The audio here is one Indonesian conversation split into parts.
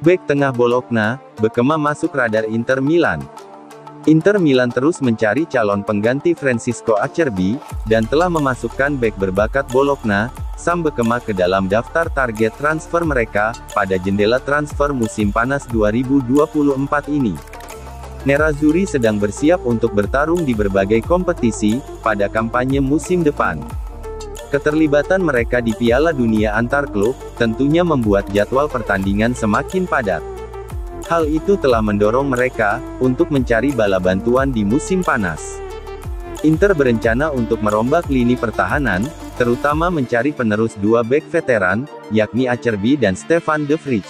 Bek tengah Bologna, Bekema masuk radar Inter Milan. Inter Milan terus mencari calon pengganti Francisco Acerbi, dan telah memasukkan bek berbakat Bologna, Sam Bekema ke dalam daftar target transfer mereka, pada jendela transfer musim panas 2024 ini. Nerazzurri sedang bersiap untuk bertarung di berbagai kompetisi, pada kampanye musim depan. Keterlibatan mereka di Piala Dunia antar klub, tentunya membuat jadwal pertandingan semakin padat. Hal itu telah mendorong mereka, untuk mencari bala bantuan di musim panas. Inter berencana untuk merombak lini pertahanan, terutama mencari penerus dua bek veteran, yakni Acerbi dan Stefan de Vrij.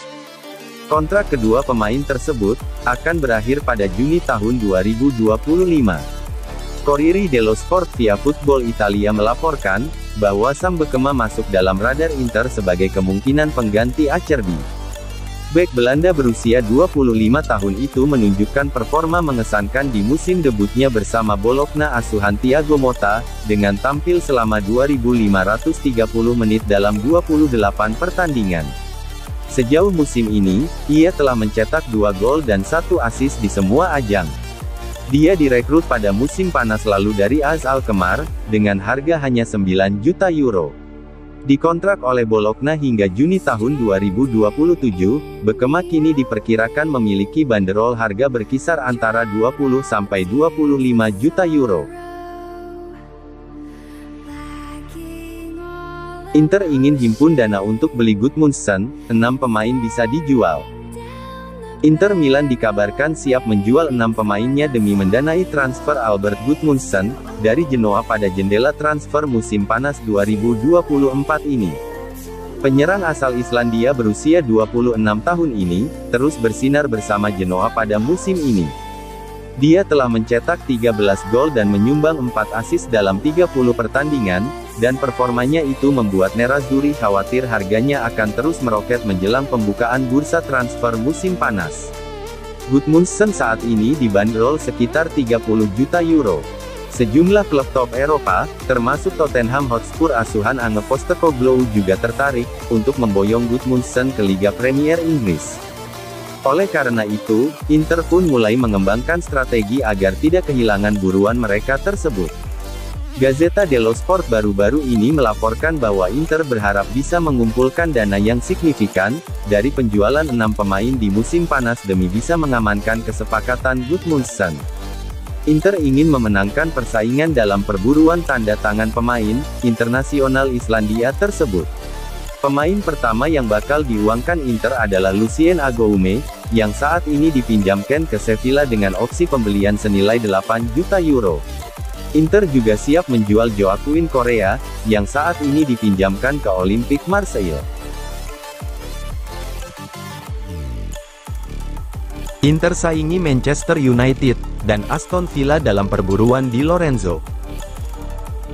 Kontrak kedua pemain tersebut, akan berakhir pada Juni tahun 2025. Corriere dello Sport via Football Italia melaporkan, bahwa Sam Bekema masuk dalam radar Inter sebagai kemungkinan pengganti Acerbi. Bek Belanda berusia 25 tahun itu menunjukkan performa mengesankan di musim debutnya bersama Bologna asuhan Thiago Motta, dengan tampil selama 2.530 menit dalam 28 pertandingan. Sejauh musim ini, ia telah mencetak 2 gol dan 1 assist di semua ajang. Dia direkrut pada musim panas lalu dari AS Alkmaar, dengan harga hanya 9 juta euro. Dikontrak oleh Bologna hingga Juni tahun 2027, Bekema kini diperkirakan memiliki banderol harga berkisar antara 20 sampai 25 juta euro. Inter ingin himpun dana untuk beli Gudmundsson, 6 pemain bisa dijual. Inter Milan dikabarkan siap menjual 6 pemainnya demi mendanai transfer Albert Gudmundsson, dari Genoa pada jendela transfer musim panas 2024 ini. Penyerang asal Islandia berusia 26 tahun ini, terus bersinar bersama Genoa pada musim ini. Dia telah mencetak 13 gol dan menyumbang 4 assist dalam 30 pertandingan, dan performanya itu membuat Nerazzurri khawatir harganya akan terus meroket menjelang pembukaan bursa transfer musim panas. Gudmundsson saat ini dibanderol sekitar 30 juta euro. Sejumlah klub top Eropa, termasuk Tottenham Hotspur asuhan Ange Postecoglou juga tertarik, untuk memboyong Gudmundsson ke Liga Premier Inggris. Oleh karena itu, Inter pun mulai mengembangkan strategi agar tidak kehilangan buruan mereka tersebut. Gazzetta dello Sport baru-baru ini melaporkan bahwa Inter berharap bisa mengumpulkan dana yang signifikan, dari penjualan 6 pemain di musim panas demi bisa mengamankan kesepakatan Gudmundsson. Inter ingin memenangkan persaingan dalam perburuan tanda tangan pemain internasional Islandia tersebut. Pemain pertama yang bakal diuangkan Inter adalah Lucien Agoume, yang saat ini dipinjamkan ke Sevilla dengan opsi pembelian senilai 8 juta euro. Inter juga siap menjual Joaquin Correa, yang saat ini dipinjamkan ke Olympique Marseille. Inter saingi Manchester United dan Aston Villa dalam perburuan Di Lorenzo.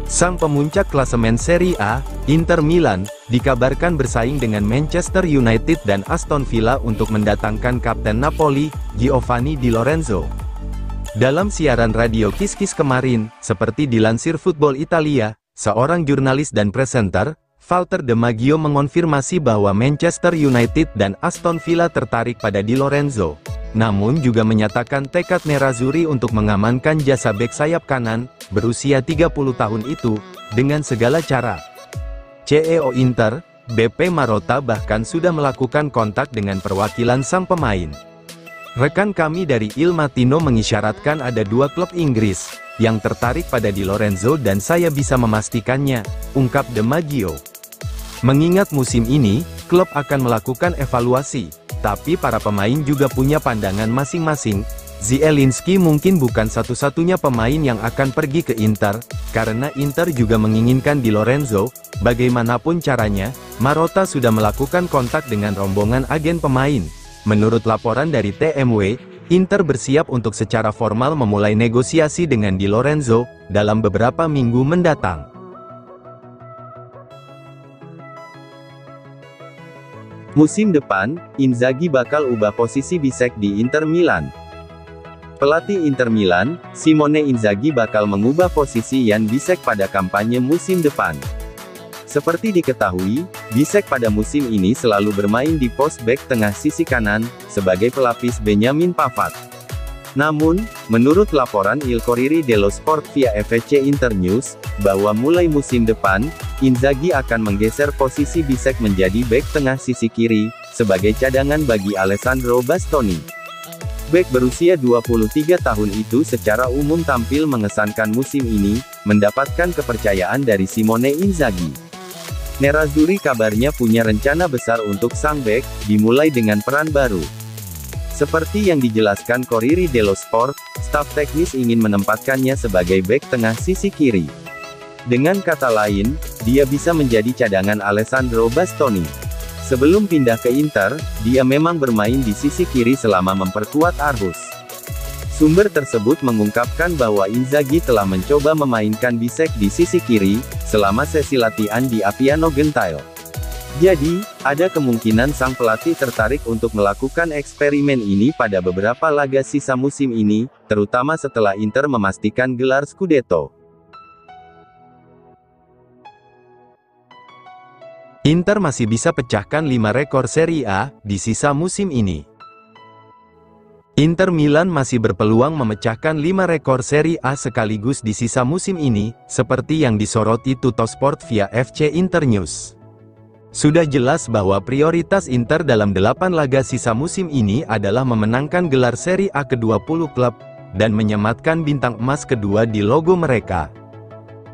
Sang pemuncak klasemen Serie A, Inter Milan, dikabarkan bersaing dengan Manchester United dan Aston Villa untuk mendatangkan Kapten Napoli, Giovanni Di Lorenzo. Dalam siaran radio Kiss kemarin, seperti dilansir Football Italia, seorang jurnalis dan presenter, Walter De Maggio mengonfirmasi bahwa Manchester United dan Aston Villa tertarik pada Di Lorenzo. Namun juga menyatakan tekad Nerazzurri untuk mengamankan jasa bek sayap kanan, berusia 30 tahun itu, dengan segala cara. CEO Inter, BP Marotta bahkan sudah melakukan kontak dengan perwakilan sang pemain. Rekan kami dari Il Mattino mengisyaratkan ada 2 klub Inggris, yang tertarik pada Di Lorenzo dan saya bisa memastikannya, ungkap De Maggio. Mengingat musim ini, klub akan melakukan evaluasi, tapi para pemain juga punya pandangan masing-masing. Zielinski mungkin bukan satu-satunya pemain yang akan pergi ke Inter, karena Inter juga menginginkan Di Lorenzo. Bagaimanapun caranya, Marotta sudah melakukan kontak dengan rombongan agen pemain. Menurut laporan dari TMW, Inter bersiap untuk secara formal memulai negosiasi dengan Di Lorenzo, dalam beberapa minggu mendatang. Musim depan, Inzaghi bakal ubah posisi Bisek di Inter Milan. Pelatih Inter Milan, Simone Inzaghi bakal mengubah posisi Jan Bisek pada kampanye musim depan. Seperti diketahui, Bisek pada musim ini selalu bermain di pos bek tengah sisi kanan, sebagai pelapis Benjamin Pavard. Namun, menurut laporan Il Corriere dello Sport via FC Internews, bahwa mulai musim depan, Inzaghi akan menggeser posisi Bisek menjadi bek tengah sisi kiri, sebagai cadangan bagi Alessandro Bastoni. Bek berusia 23 tahun itu secara umum tampil mengesankan musim ini, mendapatkan kepercayaan dari Simone Inzaghi. Nerazzurri kabarnya punya rencana besar untuk sang bek, dimulai dengan peran baru. Seperti yang dijelaskan Corriere dello Sport, staf teknis ingin menempatkannya sebagai bek tengah sisi kiri. Dengan kata lain, dia bisa menjadi cadangan Alessandro Bastoni. Sebelum pindah ke Inter, dia memang bermain di sisi kiri selama memperkuat Aarhus. Sumber tersebut mengungkapkan bahwa Inzaghi telah mencoba memainkan Bisek di sisi kiri, selama sesi latihan di Appiano Gentile. Jadi, ada kemungkinan sang pelatih tertarik untuk melakukan eksperimen ini pada beberapa laga sisa musim ini, terutama setelah Inter memastikan gelar Scudetto. Inter masih bisa pecahkan 5 rekor Serie A di sisa musim ini. Inter Milan masih berpeluang memecahkan 5 rekor Serie A sekaligus di sisa musim ini, seperti yang disoroti Tuttosport via FC Internews. Sudah jelas bahwa prioritas Inter dalam 8 laga sisa musim ini adalah memenangkan gelar Serie A ke-20 klub, dan menyematkan bintang emas kedua di logo mereka.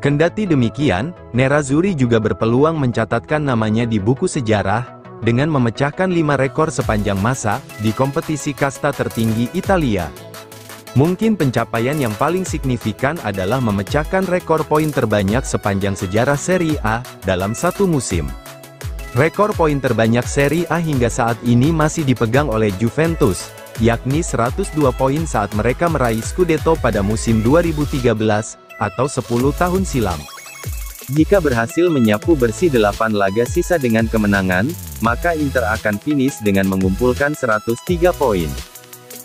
Kendati demikian, Nerazzurri juga berpeluang mencatatkan namanya di buku sejarah, dengan memecahkan 5 rekor sepanjang masa, di kompetisi kasta tertinggi Italia. Mungkin pencapaian yang paling signifikan adalah memecahkan rekor poin terbanyak sepanjang sejarah Serie A, dalam satu musim. Rekor poin terbanyak Serie A hingga saat ini masih dipegang oleh Juventus, yakni 102 poin saat mereka meraih Scudetto pada musim 2013, atau 10 tahun silam. Jika berhasil menyapu bersih 8 laga sisa dengan kemenangan, maka Inter akan finish dengan mengumpulkan 103 poin.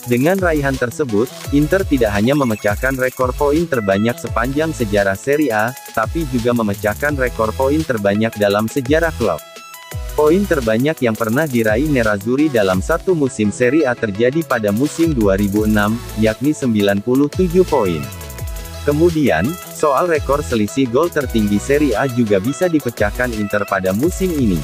Dengan raihan tersebut, Inter tidak hanya memecahkan rekor poin terbanyak sepanjang sejarah Serie A, tapi juga memecahkan rekor poin terbanyak dalam sejarah klub. Poin terbanyak yang pernah diraih Nerazzurri dalam satu musim Serie A terjadi pada musim 2006, yakni 97 poin. Kemudian, soal rekor selisih gol tertinggi Serie A juga bisa dipecahkan Inter pada musim ini.